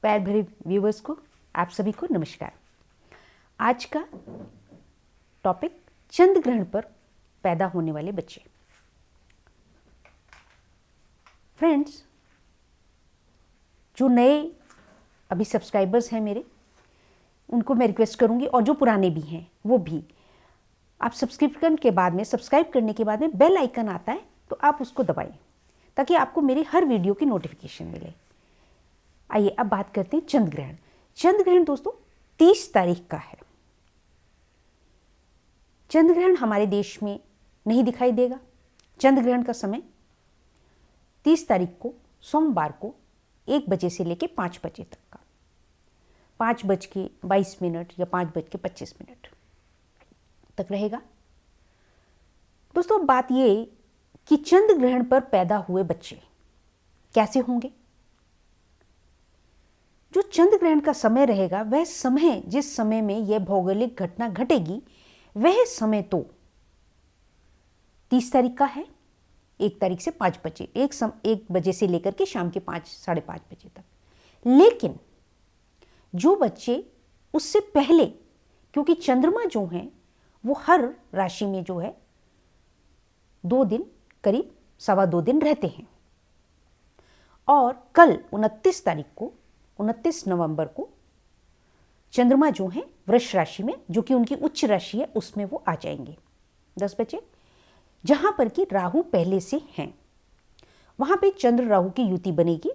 प्यार भरे व्यूवर्स को आप सभी को नमस्कार। आज का टॉपिक चंद्र ग्रहण पर पैदा होने वाले बच्चे। फ्रेंड्स, जो नए अभी सब्सक्राइबर्स हैं मेरे, उनको मैं रिक्वेस्ट करूंगी, और जो पुराने भी हैं वो भी, आप सब्सक्रिप्शन के बाद में, सब्सक्राइब करने के बाद में बेल आइकन आता है तो आप उसको दबाइए ताकि आपको मेरी हर वीडियो की नोटिफिकेशन मिले। आइए अब बात करते हैं चंद्र ग्रहण। चंद्र ग्रहण दोस्तों 30 तारीख का है। चंद्र ग्रहण हमारे देश में नहीं दिखाई देगा। चंद्र ग्रहण का समय 30 तारीख को सोमवार को 1 बजे से लेकर 5 बजे तक का, 5:22 या 5:25 तक रहेगा। दोस्तों, बात ये कि चंद्र ग्रहण पर पैदा हुए बच्चे कैसे होंगे। जो चंद्र ग्रहण का समय रहेगा, वह समय जिस समय में यह भौगोलिक घटना घटेगी, वह समय तो 30 तारीख का है। 1 तारीख से 5 बजे, 1 बजे से लेकर के शाम के 5 साढ़े 5 बजे तक। लेकिन जो बच्चे उससे पहले, क्योंकि चंद्रमा जो हैं वो हर राशि में जो है 2 दिन, करीब 2.25 दिन रहते हैं, और कल 29 नवंबर को चंद्रमा जो है वृष राशि में, जो कि उनकी उच्च राशि है, उसमें वो आ जाएंगे 10 बजे, जहां पर कि राहु पहले से हैं। वहां पे चंद्र राहु की युति बनेगी,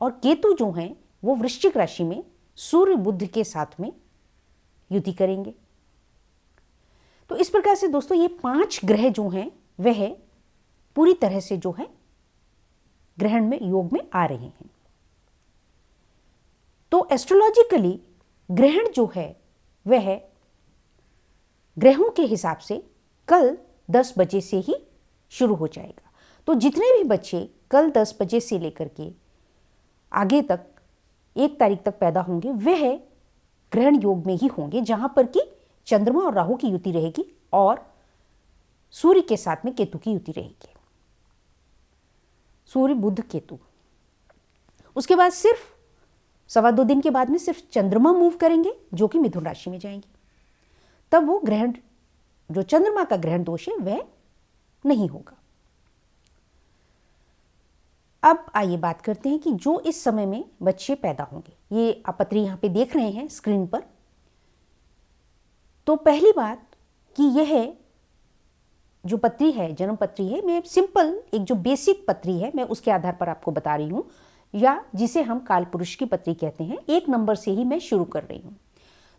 और केतु जो हैं वो वृश्चिक राशि में सूर्य बुध के साथ में युति करेंगे। तो इस प्रकार से दोस्तों ये 5 ग्रह जो हैं वह पूरी तरह से जो है ग्रहण में, योग में आ रहे हैं। तो एस्ट्रोलॉजिकली ग्रहण जो है वह ग्रहों के हिसाब से कल 10 बजे से ही शुरू हो जाएगा। तो जितने भी बच्चे कल 10 बजे से लेकर के आगे तक 1 तारीख तक पैदा होंगे, वह ग्रहण योग में ही होंगे, जहां पर कि चंद्रमा और राहु की युति रहेगी और सूर्य के साथ में केतु की युति रहेगी। सूर्य बुध केतु। उसके बाद सिर्फ 2.25 दिन के बाद में सिर्फ चंद्रमा मूव करेंगे, जो कि मिथुन राशि में जाएंगे। तब वो ग्रहण, जो चंद्रमा का ग्रहण दोष है, वह नहीं होगा। अब आइए बात करते हैं कि जो इस समय में बच्चे पैदा होंगे, ये आप पत्री यहां पे देख रहे हैं स्क्रीन पर। तो पहली बात कि यह जो पत्री है, जन्म पत्री है, मैं सिंपल एक जो बेसिक पत्री है, मैं उसके आधार पर आपको बता रही हूं, या जिसे हम काल पुरुष की पत्री कहते हैं। 1 नंबर से ही मैं शुरू कर रही हूं।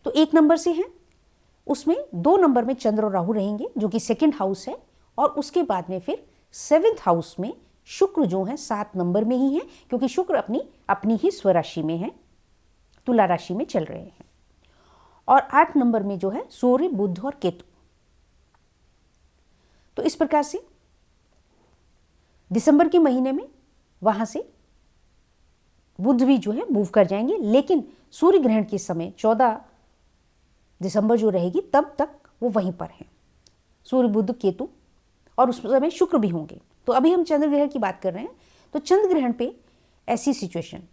तो 1 नंबर से है, उसमें 2 नंबर में चंद्र और राहु रहेंगे, जो कि 2nd हाउस है, और उसके बाद में फिर 7th हाउस में शुक्र जो है 7 नंबर में ही है, क्योंकि शुक्र अपनी ही स्वराशि में है, तुला राशि में चल रहे हैं। और 8 नंबर में जो है सूर्य, बुध और केतु। तो इस प्रकार से दिसंबर के महीने में वहां से बुध भी जो है मूव कर जाएंगे, लेकिन सूर्य ग्रहण के समय 14 दिसंबर जो रहेगी, तब तक वो वहीं पर हैं, सूर्य बुध केतु, और उस समय शुक्र भी होंगे। तो अभी हम चंद्र ग्रहण की बात कर रहे हैं। तो चंद्र ग्रहण पे ऐसी सिचुएशन,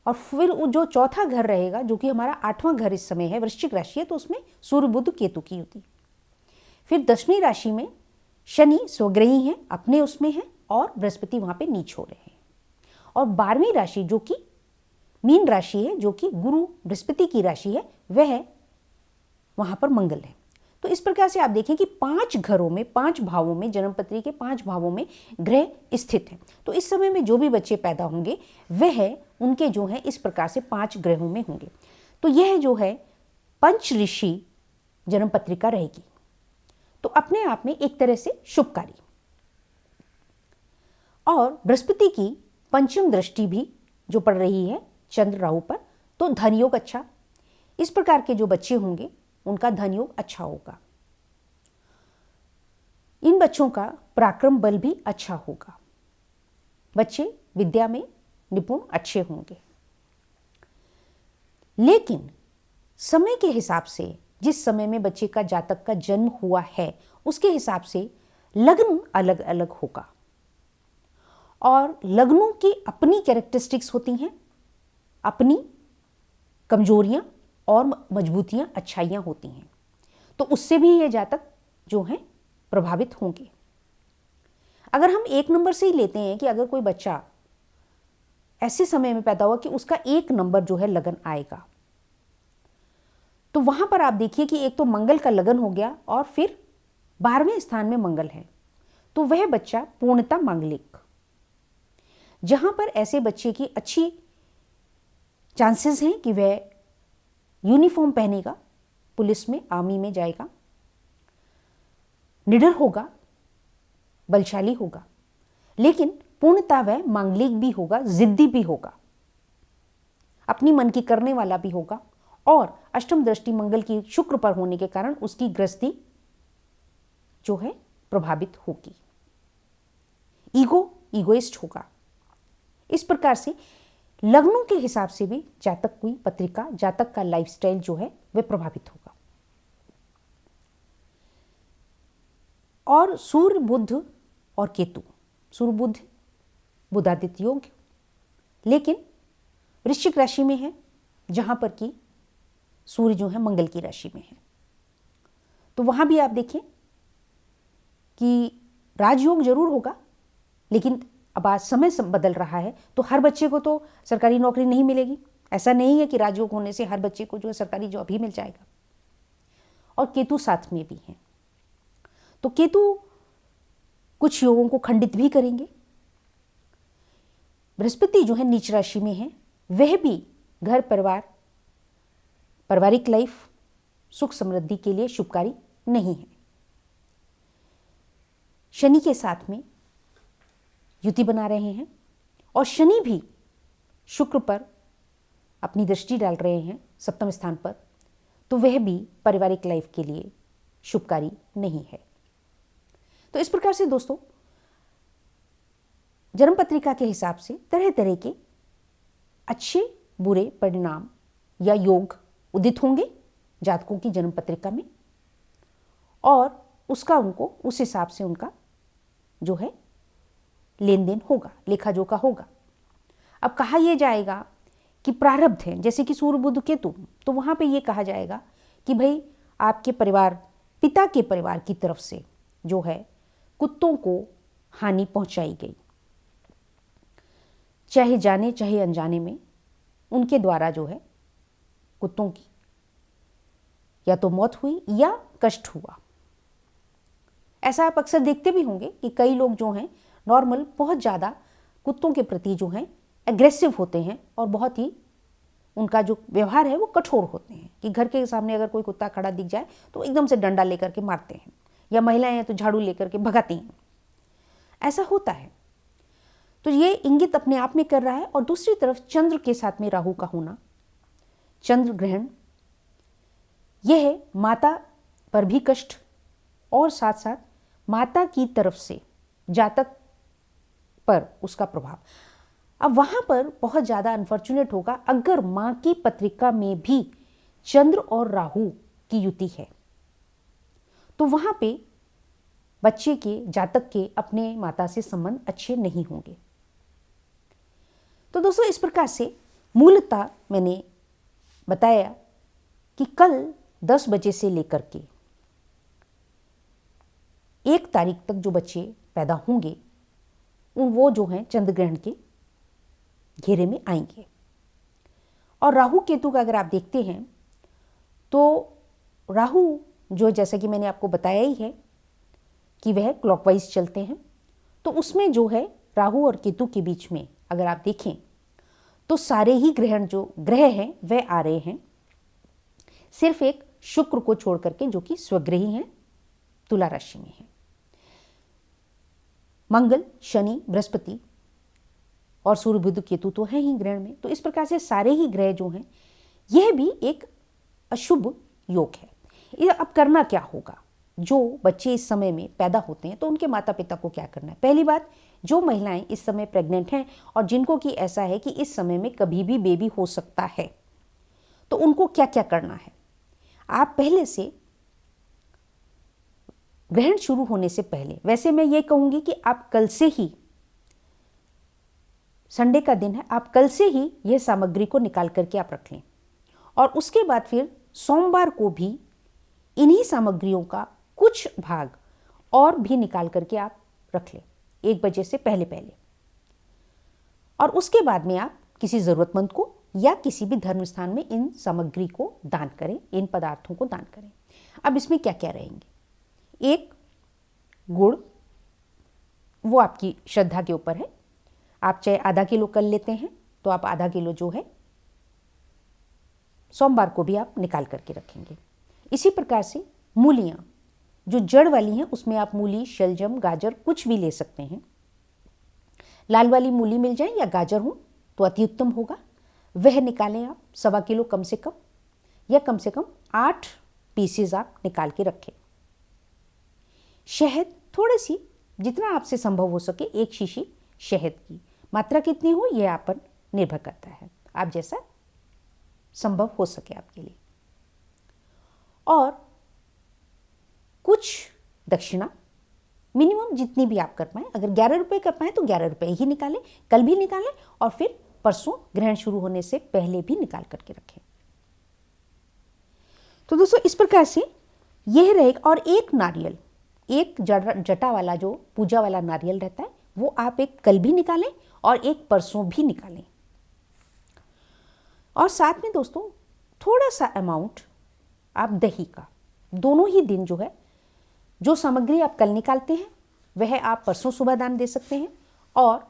और फिर जो चौथा घर रहेगा, जो कि हमारा 8वां घर इस समय है, वृश्चिक राशि है, तो उसमें सूर्य बुध केतु की युति। फिर 10वीं राशि में शनि स्वग्रही हैं, अपने उसमें हैं, और बृहस्पति वहां पे नीच हो रहे हैं। और 12वीं राशि जो कि मीन राशि है, जो कि गुरु बृहस्पति की राशि है, वह वहां पर मंगल है। तो इस प्रकार से आप देखें कि 5 घरों में, 5 भावों में, जन्मपत्री के 5 भावों में ग्रह स्थित हैं। तो इस समय में जो भी बच्चे पैदा होंगे, वह उनके जो है इस प्रकार से 5 ग्रहों में होंगे। तो यह जो है पंच ऋषि जन्मपत्रिका रहेगी, तो अपने आप में एक तरह से शुभकारी। और बृहस्पति की पंचम दृष्टि भी जो पड़ रही है चंद्र राहु पर, तो धन योग अच्छा। इस प्रकार के जो बच्चे होंगे उनका धन योग अच्छा होगा। इन बच्चों का पराक्रम बल भी अच्छा होगा। बच्चे विद्या में निपुण अच्छे होंगे। लेकिन समय के हिसाब से, जिस समय में बच्चे का जातक का जन्म हुआ है, उसके हिसाब से लग्न अलग अलग होगा। और लग्नों की अपनी कैरेक्टरिस्टिक्स होती हैं। अपनी कमजोरियां और मजबूतियां, अच्छाइयां होती हैं, तो उससे भी ये जातक जो हैं प्रभावित होंगे। अगर हम 1 नंबर से ही लेते हैं कि अगर कोई बच्चा ऐसे समय में पैदा हुआ कि उसका 1 नंबर जो है लगन आएगा, तो वहां पर आप देखिए कि एक तो मंगल का लगन हो गया और फिर 12वें स्थान में मंगल है, तो वह बच्चा पूर्णता मांगलिक। जहां पर ऐसे बच्चे की अच्छी चांसेस हैं कि वह यूनिफॉर्म पहनेगा, पुलिस में, आर्मी में जाएगा, निडर होगा, बलशाली होगा, लेकिन पूर्णतः वह मांगलिक भी होगा, जिद्दी भी होगा, अपनी मन की करने वाला भी होगा, और अष्टम दृष्टि मंगल की शुक्र पर होने के कारण उसकी गृहस्थी जो है प्रभावित होगी। ईगोइस्ट होगा। इस प्रकार से लग्नों के हिसाब से भी जातक की पत्रिका, जातक का लाइफस्टाइल जो है वह प्रभावित होगा। और सूर्य, बुध और केतु, सूर्य बुध बुधादित्य योग, लेकिन वृश्चिक राशि में है, जहां पर कि सूर्य जो है मंगल की राशि में है। तो वहां भी आप देखें कि राजयोग जरूर होगा, लेकिन अब आज समय बदल रहा है, तो हर बच्चे को तो सरकारी नौकरी नहीं मिलेगी। ऐसा नहीं है कि राजयोग होने से हर बच्चे को जो है सरकारी जॉब ही मिल जाएगा। और केतु साथ में भी है, तो केतु कुछ योगों को खंडित भी करेंगे। बृहस्पति जो है नीच राशि में है, वह भी घर परिवार, पारिवारिक लाइफ, सुख समृद्धि के लिए शुभकारी नहीं है। शनि के साथ में युति बना रहे हैं, और शनि भी शुक्र पर अपनी दृष्टि डाल रहे हैं 7वें स्थान पर, तो वह भी पारिवारिक लाइफ के लिए शुभकारी नहीं है। तो इस प्रकार से दोस्तों, जन्म पत्रिका के हिसाब से तरह तरह के अच्छे बुरे परिणाम या योग उदित होंगे जातकों की जन्म पत्रिका में, और उसका उनको उस हिसाब से उनका जो है लेन देन होगा, लेखा जोखा होगा। अब कहा यह जाएगा कि प्रारब्ध है, जैसे कि सूर्य बुध केतु, तो वहां पे ये कहा जाएगा कि भाई आपके परिवार, पिता के परिवार की तरफ से जो है कुत्तों को हानि पहुंचाई गई, चाहे जाने चाहे अनजाने में, उनके द्वारा जो है कुत्तों की या तो मौत हुई या कष्ट हुआ। ऐसा आप अक्सर देखते भी होंगे कि कई लोग जो हैं नॉर्मल बहुत ज़्यादा कुत्तों के प्रति जो हैं एग्रेसिव होते हैं, और बहुत ही उनका जो व्यवहार है वो कठोर होते हैं कि घर के सामने अगर कोई कुत्ता खड़ा दिख जाए तो एकदम से डंडा लेकर के मारते हैं, या महिलाएं हैं तो झाड़ू लेकर के भगाती हैं। ऐसा होता है। तो ये इंगित अपने आप में कर रहा है। और दूसरी तरफ चंद्र के साथ में राहु का होना, चंद्र ग्रहण, यह है माता पर भी कष्ट, और साथ साथ माता की तरफ से जातक पर उसका प्रभाव। अब वहां पर बहुत ज्यादा अनफॉर्चुनेट होगा अगर मां की पत्रिका में भी चंद्र और राहु की युति है, तो वहां पे बच्चे के, जातक के अपने माता से संबंध अच्छे नहीं होंगे। तो दोस्तों, इस प्रकार से मूलतः मैंने बताया कि कल 10 बजे से लेकर के 1 तारीख तक जो बच्चे पैदा होंगे वो जो हैं चंद्र ग्रहण के घेरे में आएंगे। और राहु केतु का अगर आप देखते हैं तो राहु जो, जैसा कि मैंने आपको बताया ही है कि वह क्लॉकवाइज चलते हैं, तो उसमें जो है राहु और केतु के बीच में अगर आप देखें तो सारे ही ग्रहण जो ग्रह हैं वह आ रहे हैं, सिर्फ एक शुक्र को छोड़ करके जो कि स्वग्रही हैं, तुला राशि में है। मंगल, शनि, बृहस्पति और सूर्य बुध केतु तो है ही ग्रहण में। तो इस प्रकार से सारे ही ग्रह जो हैं यह भी एक अशुभ योग है। ये अब करना क्या होगा? जो बच्चे इस समय में पैदा होते हैं तो उनके माता पिता को क्या करना है? पहली बात, जो महिलाएं इस समय प्रेग्नेंट हैं और जिनको कि ऐसा है कि इस समय में कभी भी बेबी हो सकता है, तो उनको क्या क्या करना है? आप पहले से ग्रहण शुरू होने से पहले, वैसे मैं ये कहूंगी कि आप कल से ही संडे का दिन है, आप कल से ही यह सामग्री को निकाल करके आप रख लें और उसके बाद फिर सोमवार को भी इन्हीं सामग्रियों का कुछ भाग और भी निकाल करके आप रख लें 1 बजे से पहले पहले। और उसके बाद में आप किसी ज़रूरतमंद को या किसी भी धर्म स्थान में इन सामग्री को दान करें, इन पदार्थों को दान करें। अब इसमें क्या क्या रहेंगे? एक गुड़, वो आपकी श्रद्धा के ऊपर है। आप चाहे आधा किलो कर लेते हैं तो आप आधा किलो जो है सोमवार को भी आप निकाल करके रखेंगे। इसी प्रकार से मूलियाँ जो जड़ वाली हैं उसमें आप मूली, शलजम, गाजर कुछ भी ले सकते हैं। लाल वाली मूली मिल जाए या गाजर हो तो अति उत्तम होगा, वह निकालें आप 1.25 किलो कम से कम, या कम से कम 8 पीसेज आप निकाल के रखें। शहद थोड़ी सी, जितना आपसे संभव हो सके 1 शीशी शहद की, मात्रा कितनी हो यह आप पर निर्भर करता है, आप जैसा संभव हो सके आपके लिए। और कुछ दक्षिणा मिनिमम जितनी भी आप कर पाएँ, अगर 11 रुपये कर पाएँ तो 11 रुपये ही निकालें, कल भी निकालें और फिर परसों ग्रहण शुरू होने से पहले भी निकाल करके रखें। तो दोस्तों इस प्रकार से यह रहेगा। और एक नारियल, एक जटा वाला जो पूजा वाला नारियल रहता है वो आप एक कल भी निकालें और एक परसों भी निकालें। और साथ में दोस्तों थोड़ा सा अमाउंट आप दही का, दोनों ही दिन जो है, जो सामग्री आप कल निकालते हैं वह आप परसों सुबह दान दे सकते हैं, और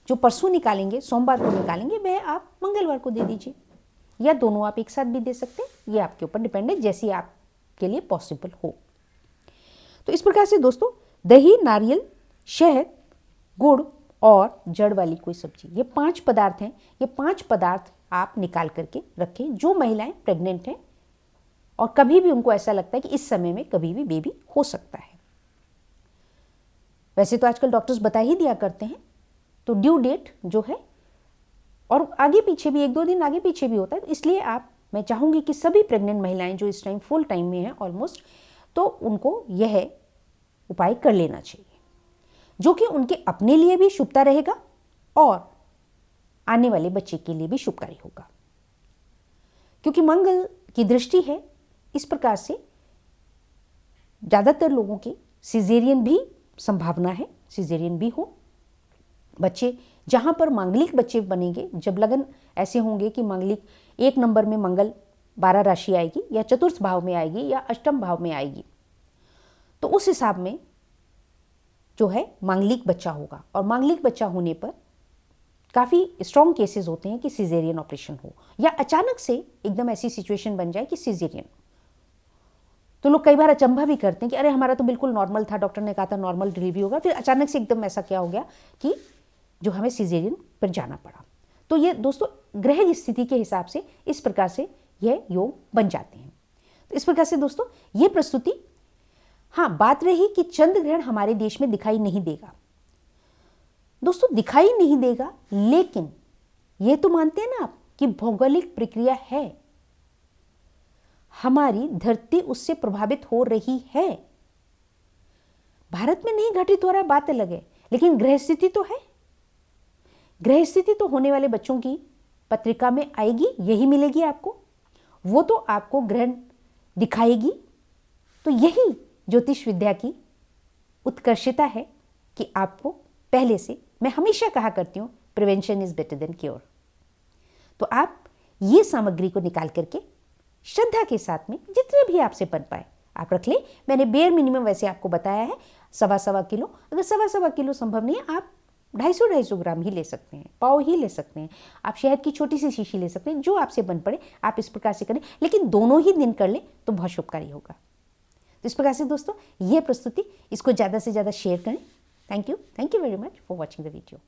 जो परसों निकालेंगे, सोमवार को निकालेंगे, वह आप मंगलवार को दे दीजिए, या दोनों आप एक साथ भी दे सकते हैं। ये आपके ऊपर डिपेंड है, जैसी आपके लिए पॉसिबल हो। तो इस प्रकार से दोस्तों दही, नारियल, शहद, गुड़ और जड़ वाली कोई सब्जी, ये 5 पदार्थ हैं। ये 5 पदार्थ आप निकाल करके रखें। जो महिलाएं प्रेग्नेंट हैं और कभी भी उनको ऐसा लगता है कि इस समय में कभी भी बेबी हो सकता है, वैसे तो आजकल डॉक्टर्स बता ही दिया करते हैं, तो ड्यू डेट जो है और आगे पीछे भी 1-2 दिन आगे पीछे भी होता है, इसलिए मैं चाहूँगी कि सभी प्रेग्नेंट महिलाएं जो इस टाइम फुल टाइम में हैं ऑलमोस्ट, तो उनको यह उपाय कर लेना चाहिए, जो कि उनके अपने लिए भी शुभता रहेगा और आने वाले बच्चे के लिए भी शुभकारी होगा। क्योंकि मंगल की दृष्टि है, इस प्रकार से ज़्यादातर लोगों की सिजेरियन भी संभावना है, सिजेरियन भी हो बच्चे। जहाँ पर मांगलिक बच्चे बनेंगे, जब लगन ऐसे होंगे कि मांगलिक 1 नंबर में मंगल 12 राशि आएगी, या चतुर्थ भाव में आएगी, या अष्टम भाव में आएगी, तो उस हिसाब में जो है मांगलिक बच्चा होगा। और मांगलिक बच्चा होने पर काफ़ी स्ट्रॉन्ग केसेस होते हैं कि सिजेरियन ऑपरेशन हो, या अचानक से एकदम ऐसी सिचुएशन बन जाए कि सिजेरियन। तो लोग कई बार अचंभा भी करते हैं कि अरे हमारा तो बिल्कुल नॉर्मल था, डॉक्टर ने कहा था नॉर्मल डिलीवरी होगा, फिर अचानक से एकदम ऐसा क्या हो गया कि जो हमें सिजेरियन पर जाना पड़ा। तो ये दोस्तों ग्रह की स्थिति के हिसाब से इस प्रकार से यह योग बन जाते हैं। तो इस प्रकार से दोस्तों ये प्रस्तुति, हाँ बात रही कि चंद्र ग्रहण हमारे देश में दिखाई नहीं देगा। दोस्तों दिखाई नहीं देगा, लेकिन ये तो मानते हैं ना आप कि भौगोलिक प्रक्रिया है, हमारी धरती उससे प्रभावित हो रही है। भारत में नहीं घटित हो रहा है, बात अलग है, लेकिन ग्रह स्थिति तो है। ग्रह स्थिति तो होने वाले बच्चों की पत्रिका में आएगी, यही मिलेगी आपको, वो तो आपको ग्रहण दिखाएगी। तो यही ज्योतिष विद्या की उत्कर्षता है कि आपको पहले से, मैं हमेशा कहा करती हूँ, prevention is better than cure. तो आप ये सामग्री को निकाल करके श्रद्धा के साथ में जितने भी आपसे बन पाए आप रख लें। मैंने बेयर मिनिमम वैसे आपको बताया है 1.25 किलो। अगर 1.25 किलो संभव नहीं है, आप 250-250 ग्राम ही ले सकते हैं, पाव ही ले सकते हैं, आप शहद की छोटी सी शीशी ले सकते हैं, जो आपसे बन पड़े आप इस प्रकार से करें, लेकिन दोनों ही दिन कर लें तो बहुत शुभकारी होगा। तो इस प्रकार से दोस्तों ये प्रस्तुति, इसको ज़्यादा से ज़्यादा शेयर करें। Thank you very much for watching the video.